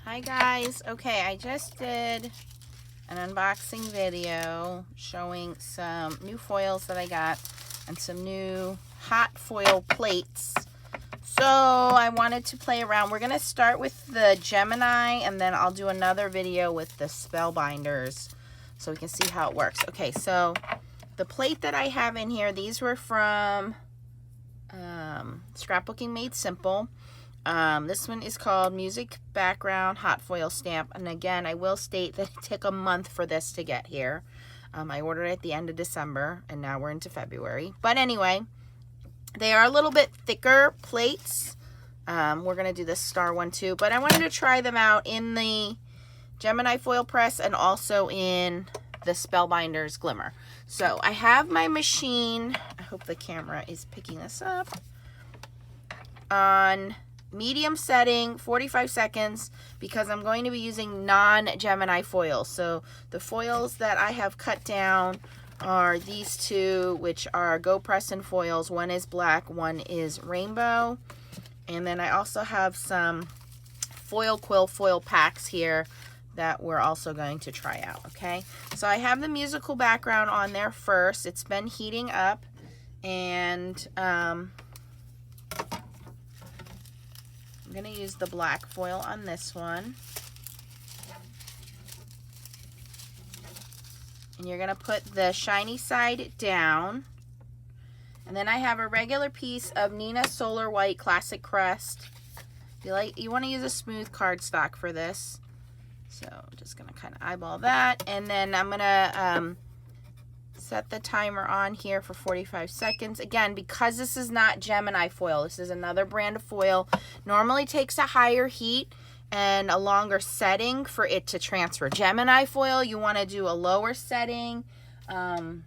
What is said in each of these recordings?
Hi guys. Okay, I just did an unboxing video showing some new foils that I got and some new hot foil plates. So I wanted to play around. We're going to start with the Gemini and then I'll do another video with the Spellbinders so we can see how it works. Okay, so the plate that I have in here, these were from Scrapbooking Made Simple. This one is called Music Background Hot Foil Stamp. And again, I will state that it took a month for this to get here. I ordered it at the end of December and now we're into February. But anyway, they are a little bit thicker plates. We're going to do this star one too. But I wanted to try them out in the Gemini Foilpress and also in the Spellbinders Glimmer. So I have my machine. I hope the camera is picking this up. On medium setting, 45 seconds, because I'm going to be using non-Gemini foils. So the foils that I have cut down are these two, which are Go Pressin foils. One is black, one is rainbow. And then I also have some foil quill foil packs here that we're also going to try out, okay? So I have the musical background on there first. It's been heating up, and I'm going to use the black foil on this one. And you're going to put the shiny side down. And then I have a regular piece of Nina Solar White Classic Crest. You want to use a smooth cardstock for this. So I'm just going to kind of eyeball that. And then I'm going to set the timer on here for 45 seconds. Again, because this is not Gemini foil, this is another brand of foil, normally takes a higher heat and a longer setting for it to transfer. Gemini foil, you want to do a lower setting. I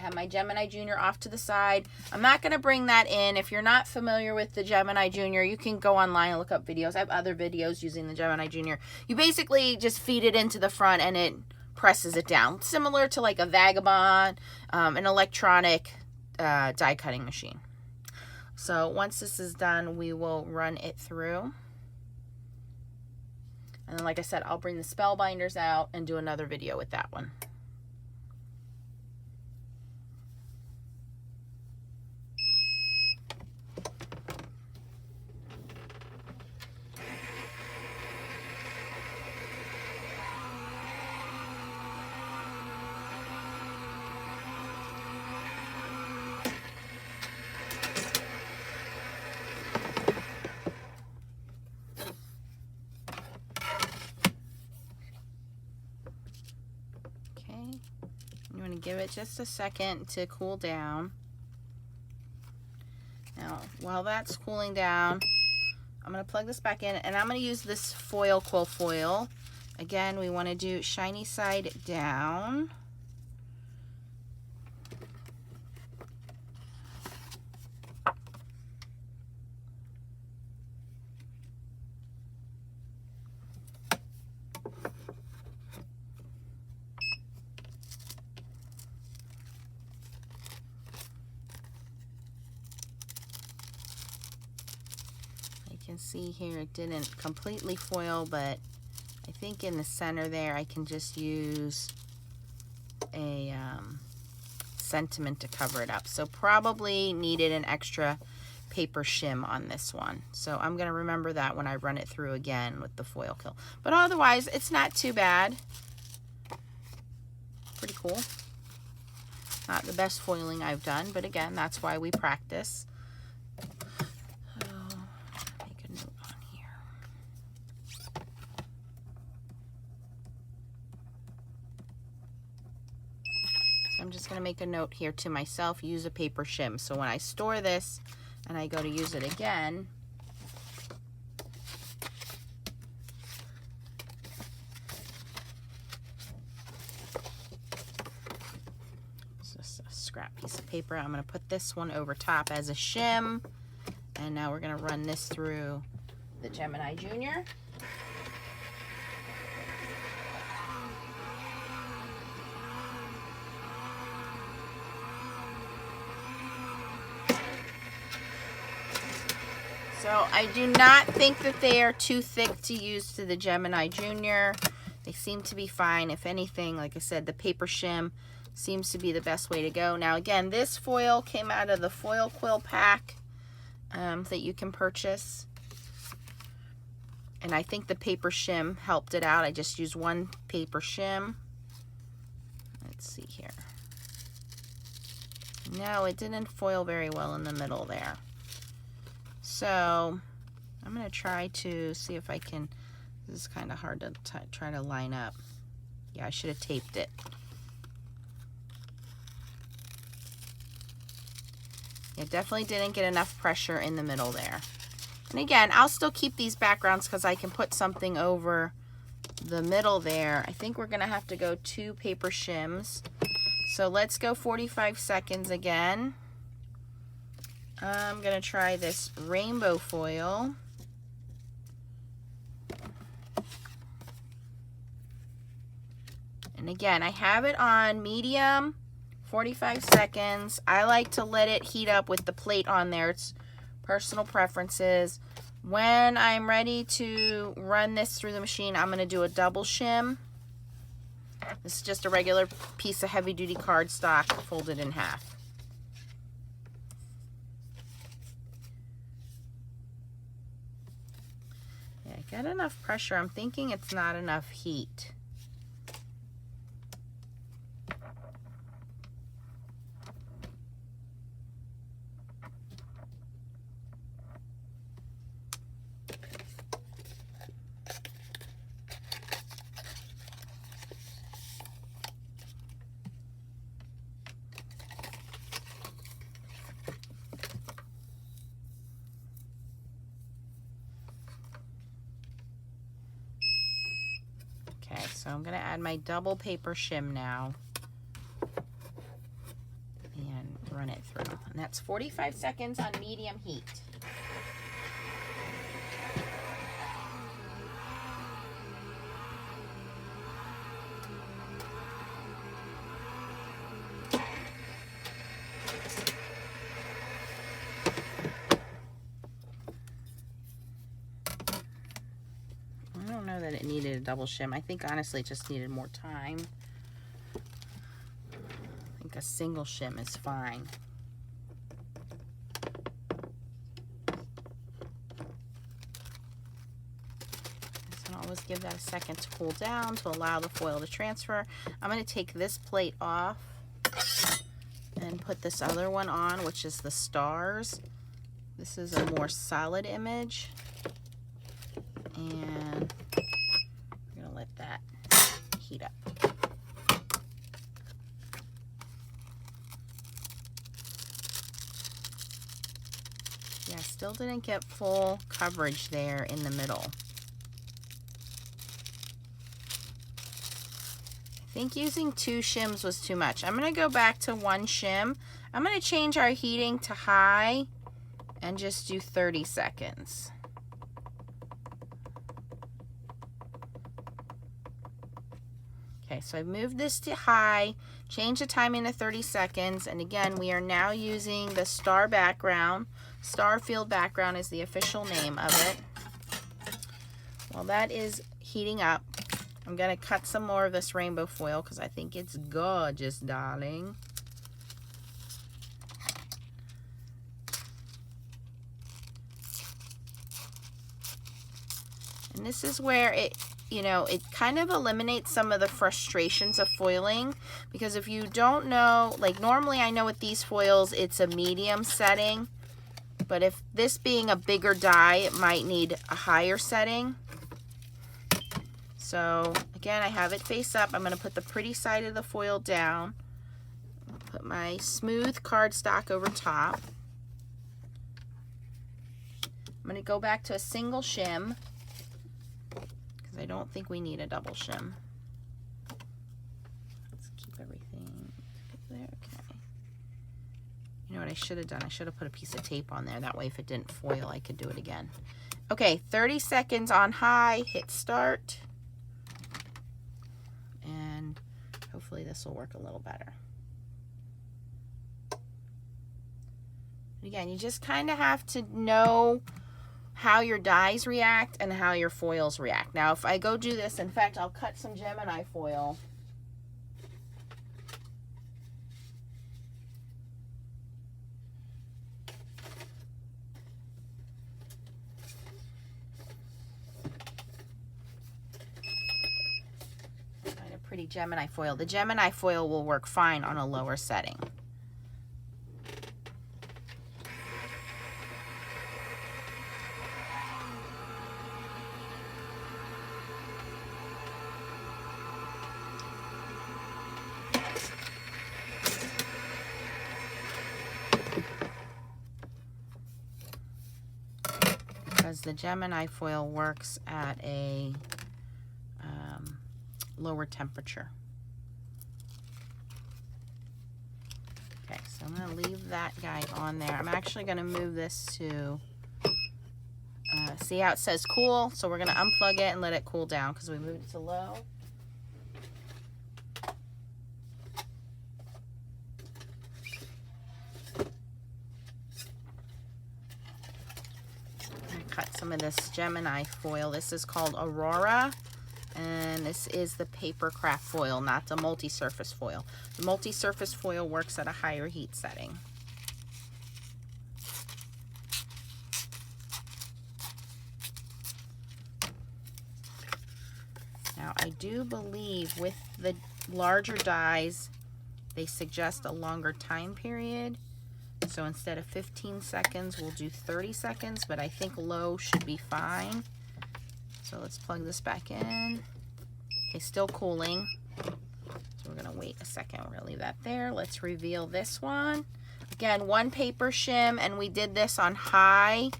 have my Gemini Junior off to the side. I'm not going to bring that in. If you're not familiar with the Gemini Junior, you can go online and look up videos. I have other videos using the Gemini Junior. You basically just feed it into the front and it presses it down. Similar to like a Vagabond, an electronic die cutting machine. So once this is done, we will run it through. And then, like I said, I'll bring the Spellbinders out and do another video with that one. You want to give it just a second to cool down. Now, while that's cooling down, I'm going to plug this back in, and I'm going to use this foil quill foil. Again, we want to do shiny side down. You can see here it didn't completely foil, but I think in the center there I can just use a sentiment to cover it up. So probably needed an extra paper shim on this one. So I'm going to remember that when I run it through again with the foil quill. But otherwise, it's not too bad. Pretty cool. Not the best foiling I've done, but again, that's why we practice. I'm just going to make a note here to myself, use a paper shim. So when I store this and I go to use it again, it's just a scrap piece of paper. I'm going to put this one over top as a shim. And now we're going to run this through the Gemini Junior. So I do not think that they are too thick to use to the Gemini Junior. They seem to be fine. If anything, like I said, the paper shim seems to be the best way to go. Now again, this foil came out of the foil quill pack that you can purchase. And I think the paper shim helped it out. I just used one paper shim. Let's see here. No, it didn't foil very well in the middle there. So I'm going to try to see if I can, this is kind of hard to try to line up. Yeah, I should have taped it. It definitely didn't get enough pressure in the middle there. And again, I'll still keep these backgrounds because I can put something over the middle there. I think we're going to have to go 2 paper shims. So let's go 45 seconds again. I'm going to try this rainbow foil. And again, I have it on medium, 45 seconds. I like to let it heat up with the plate on there. It's personal preferences. When I'm ready to run this through the machine, I'm going to do a double shim. This is just a regular piece of heavy-duty cardstock folded in half. Yeah, I got enough pressure. I'm thinking it's not enough heat. So I'm going to add my double paper shim now and run it through. And that's 45 seconds on medium heat. That it needed a double shim. I think honestly it just needed more time. I think a single shim is fine. So I'll always give that a second to cool down to allow the foil to transfer. I'm going to take this plate off and put this other one on, which is the stars. This is a more solid image. And I'm going to let that heat up. Yeah, still didn't get full coverage there in the middle. I think using 2 shims was too much. I'm going to go back to 1 shim. I'm going to change our heating to high and just do 30 seconds. Okay, so I've moved this to high, change the timing to 30 seconds, and again, we are now using the star background. Starfield background is the official name of it. While that is heating up, I'm going to cut some more of this rainbow foil because I think it's gorgeous, darling. And this is where it, you know, it kind of eliminates some of the frustrations of foiling, because if you don't know, like normally I know with these foils it's a medium setting, but if this being a bigger die, it might need a higher setting. So again, I have it face up. I'm going to put the pretty side of the foil down, put my smooth cardstock over top. I'm going to go back to a single shim, I don't think we need a double shim. Let's keep everything there. Okay. You know what I should have done? I should have put a piece of tape on there. That way if it didn't foil, I could do it again. Okay, 30 seconds on high. Hit start. And hopefully this will work a little better. Again, you just kind of have to know how your dies react and how your foils react. Now, if I go do this, in fact, I'll cut some Gemini foil. Find a pretty Gemini foil. The Gemini foil will work fine on a lower setting. Because the Gemini foil works at a lower temperature. Okay, so I'm going to leave that guy on there. I'm actually going to move this to, see how it says cool? So we're going to unplug it and let it cool down because we moved it to low. Cut some of this Gemini foil. This is called Aurora, and this is the paper craft foil, not the multi-surface foil. The multi-surface foil works at a higher heat setting. Now, I do believe with the larger dies, they suggest a longer time period. So instead of 15 seconds, we'll do 30 seconds, but I think low should be fine. So let's plug this back in. Okay, still cooling. So we're gonna wait a second. We're gonna leave that there. Let's reveal this one. Again, one paper shim, and we did this on high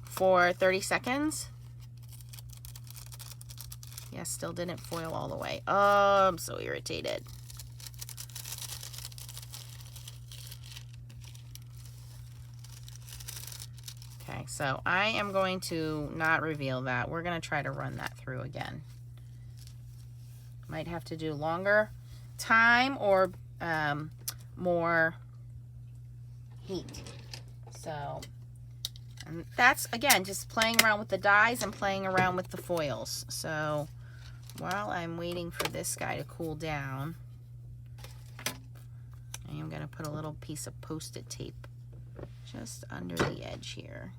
for 30 seconds. Yeah, still didn't foil all the way. Oh, I'm so irritated. Okay, so I am going to not reveal that. We're going to try to run that through again. Might have to do longer time or more heat. So, and that's, again, just playing around with the dies and playing around with the foils. So, while I'm waiting for this guy to cool down, I am going to put a little piece of Post-it tape just under the edge here.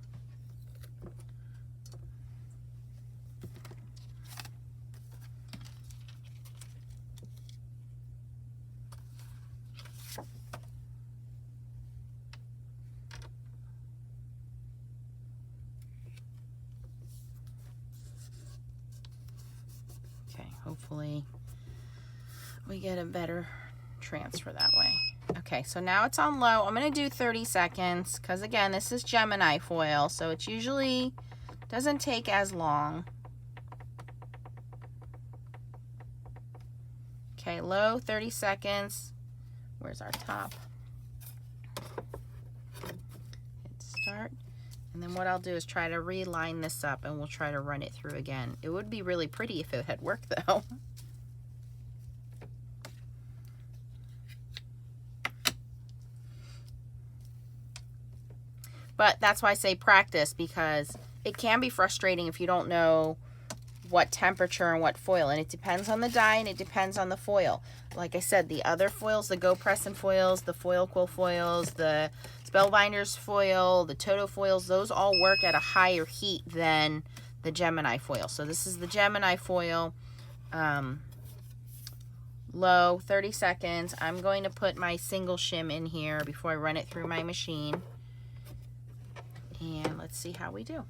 Okay, hopefully we get a better transfer that way. Okay, so now it's on low. I'm going to do 30 seconds because, again, this is Gemini foil, so it usually doesn't take as long. Okay, low, 30 seconds. Where's our top? Hit start. And then what I'll do is try to reline this up, and we'll try to run it through again. It would be really pretty if it had worked, though. But that's why I say practice, because it can be frustrating if you don't know what temperature and what foil. And it depends on the die and it depends on the foil. Like I said, the other foils, the Go Pressin foils, the Foil Quill foils, the Spellbinders foil, the Toto foils, those all work at a higher heat than the Gemini foil. So this is the Gemini foil. Low, 30 seconds. I'm going to put my single shim in here before I run it through my machine. And let's see how we do.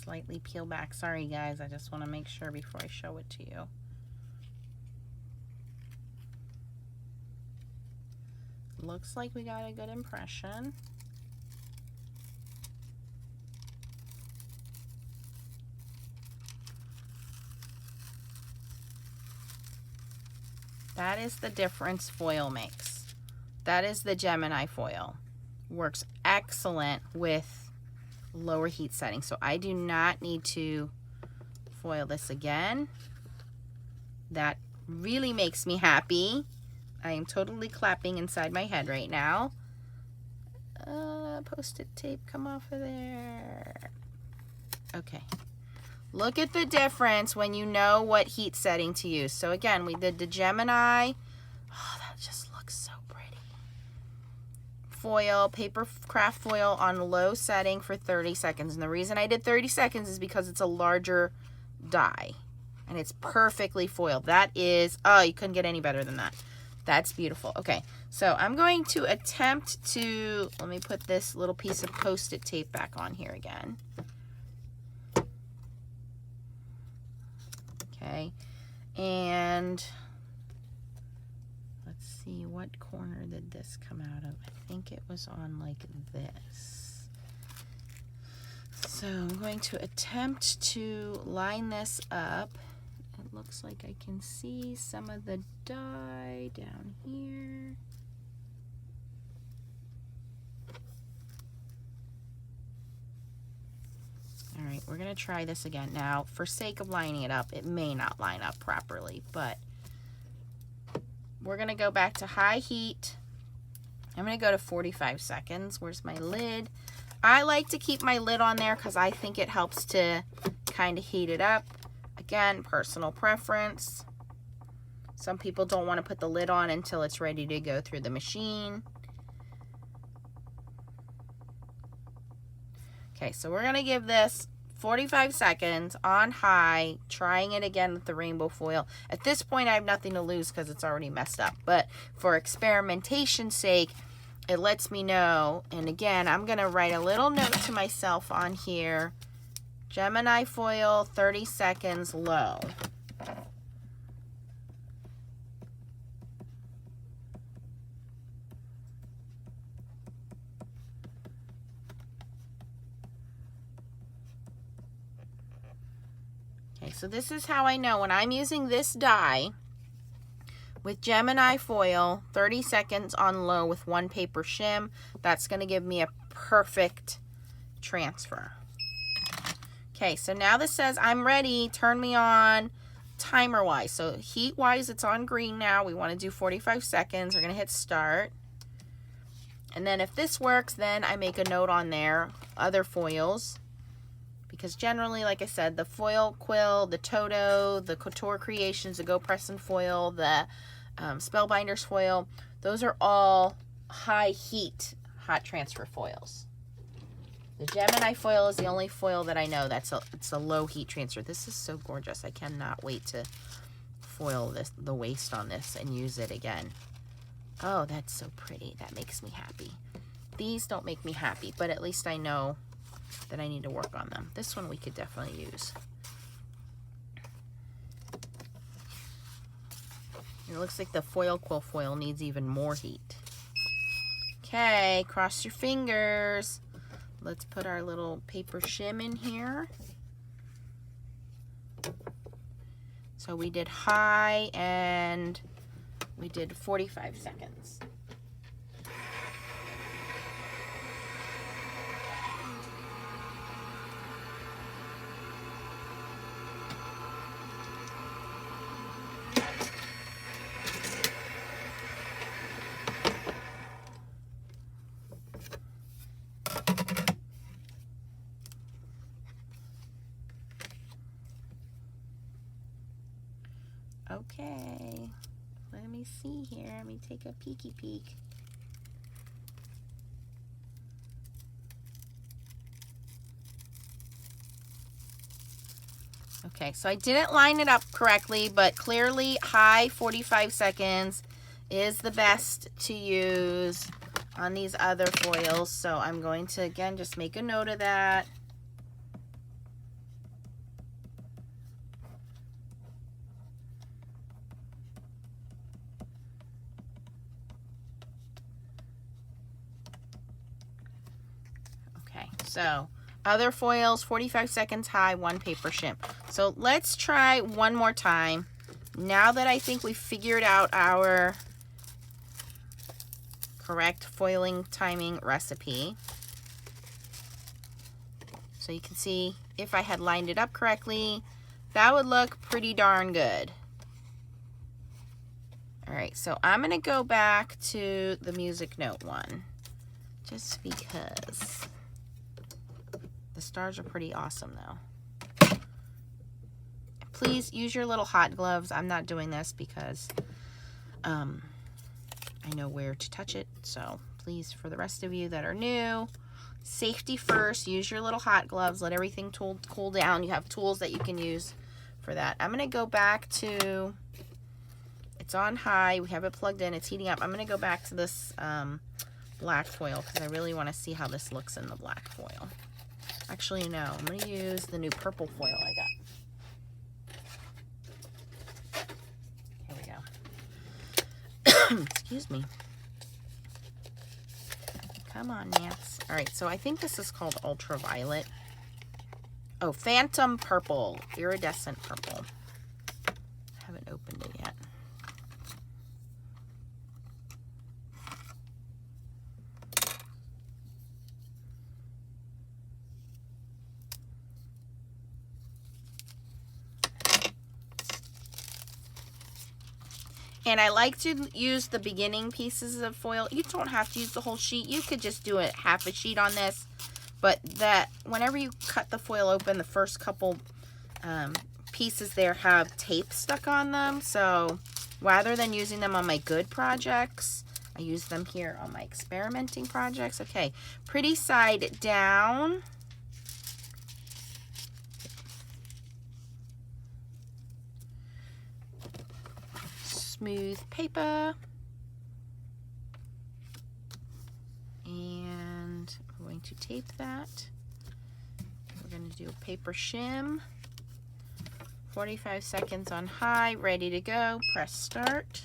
Slightly peel back. Sorry guys, I just want to make sure before I show it to you. Looks like we got a good impression. That is the difference foil makes. That is the Gemini foil. Works excellent with lower heat settings. So I do not need to foil this again. That really makes me happy. I am totally clapping inside my head right now. Post-it tape, come off of there. Okay. Look at the difference when you know what heat setting to use. So again, we did the Gemini. Oh, that just looks so pretty. Foil, paper craft foil on low setting for 30 seconds. And the reason I did 30 seconds is because it's a larger die. And it's perfectly foiled. That is, oh, you couldn't get any better than that. That's beautiful. Okay, so I'm going to attempt to, let me put this little piece of Post-it tape back on here again. Okay, and let's see, what corner did this come out of? I think it was on like this. So I'm going to attempt to line this up. It looks like I can see some of the dye down here. All right, we're gonna try this again. Now, for sake of lining it up, it may not line up properly, but we're gonna go back to high heat. I'm gonna go to 45 seconds. Where's my lid? I like to keep my lid on there because I think it helps to kind of heat it up. Again, personal preference. Some people don't want to put the lid on until it's ready to go through the machine. Okay, so we're going to give this 45 seconds on high, trying it again with the rainbow foil. At this point, I have nothing to lose because it's already messed up. But for experimentation's sake, it lets me know. And again, I'm going to write a little note to myself on here. Gemini foil, 30 seconds low. Okay, so this is how I know when I'm using this die with Gemini foil, 30 seconds on low with one paper shim. That's going to give me a perfect transfer. Okay, so now this says I'm ready, turn me on timer wise. So heat wise, it's on green now. We want to do 45 seconds. We're going to hit start. And then if this works, then I make a note on there, other foils. Because generally, like I said, the foil quill, the Toto, the Couture Creations, the Go Press and Foil, the Spellbinders foil, those are all high heat hot transfer foils. The Gemini foil is the only foil that I know it's a low heat transfer. This is so gorgeous. I cannot wait to foil the waste on this and use it again. Oh, that's so pretty. That makes me happy. These don't make me happy, but at least I know that I need to work on them. This one we could definitely use. It looks like the foil quill foil needs even more heat. Okay, cross your fingers. Let's put our little paper shim in here. So we did high and we did 45 seconds. Okay, let me see here. Let me take a peeky peek. Okay, so I didn't line it up correctly, but clearly high 45 seconds is the best to use on these other foils. So I'm going to, again, just make a note of that. So other foils, 45 seconds high, one paper shim. So let's try one more time. now that I think we figured out our correct foiling timing recipe, so you can see if I had lined it up correctly, that would look pretty darn good. All right, so I'm gonna go back to the music note one, just because the stars are pretty awesome though. Please use your little hot gloves. I'm not doing this because I know where to touch it. So please, for the rest of you that are new, safety first. Use your little hot gloves. Let everything cool down. You have tools that you can use for that. I'm going to go back to, it's on high. We have it plugged in. It's heating up. I'm going to go back to this black foil because I really want to see how this looks in the black foil. Actually, no. I'm going to use the new purple foil I got. Here we go. Excuse me. Come on, Nance. All right, so I think this is called ultraviolet. Oh, phantom purple, iridescent purple. I haven't opened it yet. And I like to use the beginning pieces of foil. You don't have to use the whole sheet. You could just do it half a sheet on this. But that whenever you cut the foil open, the first couple pieces there have tape stuck on them. So rather than using them on my good projects, I use them here on my experimenting projects. Okay, pretty side down. Smooth paper, and we're going to tape that. We're going to do a paper shim. 45 seconds on high, ready to go. Press start.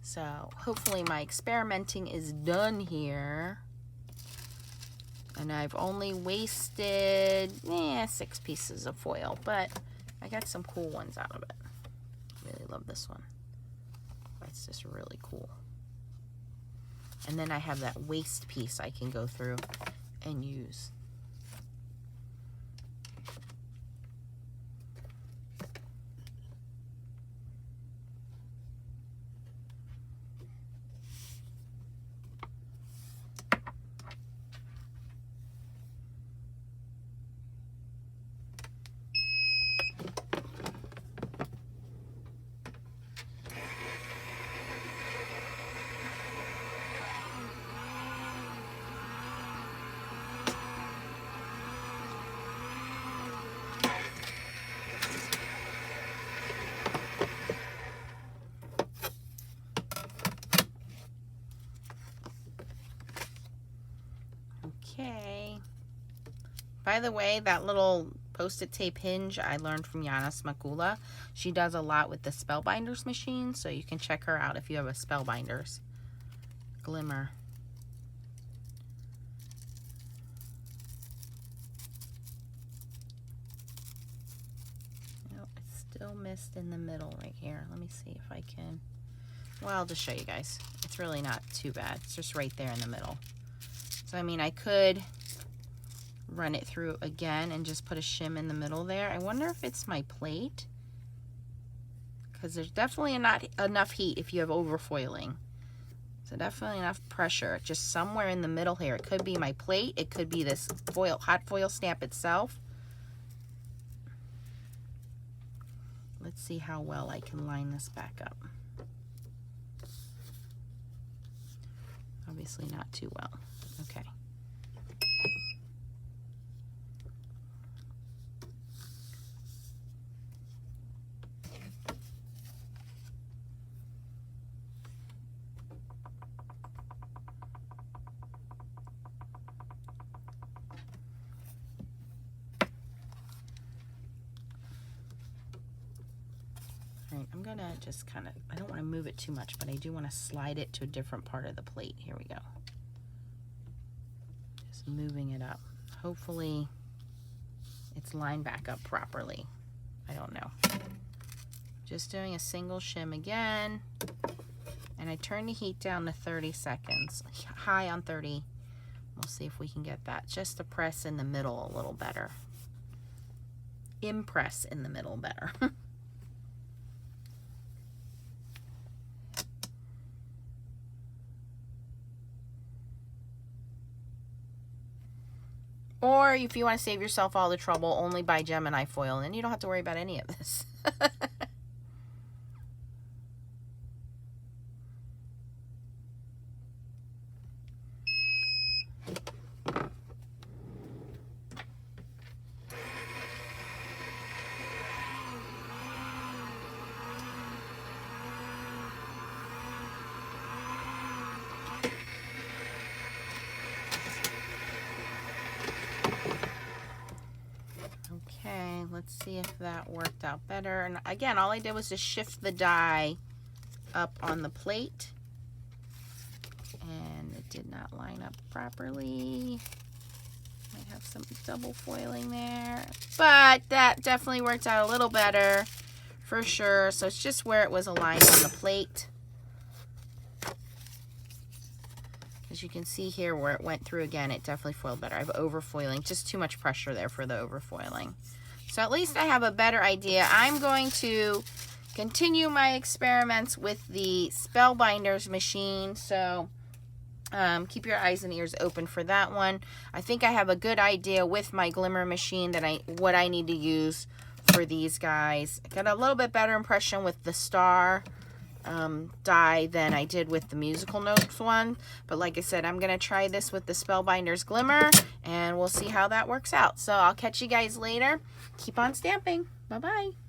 So hopefully my experimenting is done here. And I've only wasted 6 pieces of foil, but I got some cool ones out of it. Really love this one. That's just really cool. And then I have that waste piece I can go through and use. Okay. By the way, that little post-it tape hinge I learned from Yana Smakula. She does a lot with the Spellbinders machine, so you can check her out if you have a Spellbinders. Glimmer. No, it's still missed in the middle right here. Let me see if I can. Well, I'll just show you guys. It's really not too bad. It's just right there in the middle. So, I mean, I could run it through again and just put a shim in the middle there. I wonder if it's my plate, because there's definitely not enough heat if you have overfoiling. So definitely enough pressure just somewhere in the middle here. It could be my plate. It could be this foil, hot foil stamp itself. Let's see how well I can line this back up. Obviously not too well. Okay. All right, I'm gonna just kind of, I don't want to move it too much, but I do want to slide it to a different part of the plate. Here we go. Moving it up. Hopefully it's lined back up properly. I don't know. Just doing a single shim again. And I turn the heat down to 30 seconds. High on 30. We'll see if we can get that. Just to press in the middle a little better. Impress in the middle better. Or if you want to save yourself all the trouble, only buy Gemini foil, and then you don't have to worry about any of this. Okay, let's see if that worked out better. And again, all I did was just shift the die up on the plate. And it did not line up properly. Might have some double foiling there. But that definitely worked out a little better for sure. So it's just where it was aligned on the plate. As you can see here where it went through again, it definitely foiled better. I have overfoiling, just too much pressure there for the overfoiling. So at least I have a better idea. I'm going to continue my experiments with the Spellbinders machine. So keep your eyes and ears open for that one. I think I have a good idea with my Glimmer machine that what I need to use for these guys. I got a little bit better impression with the star die than I did with the Musical Notes one. But like I said, I'm going to try this with the Spellbinders Glimmer, and we'll see how that works out. So I'll catch you guys later. Keep on stamping. Bye-bye.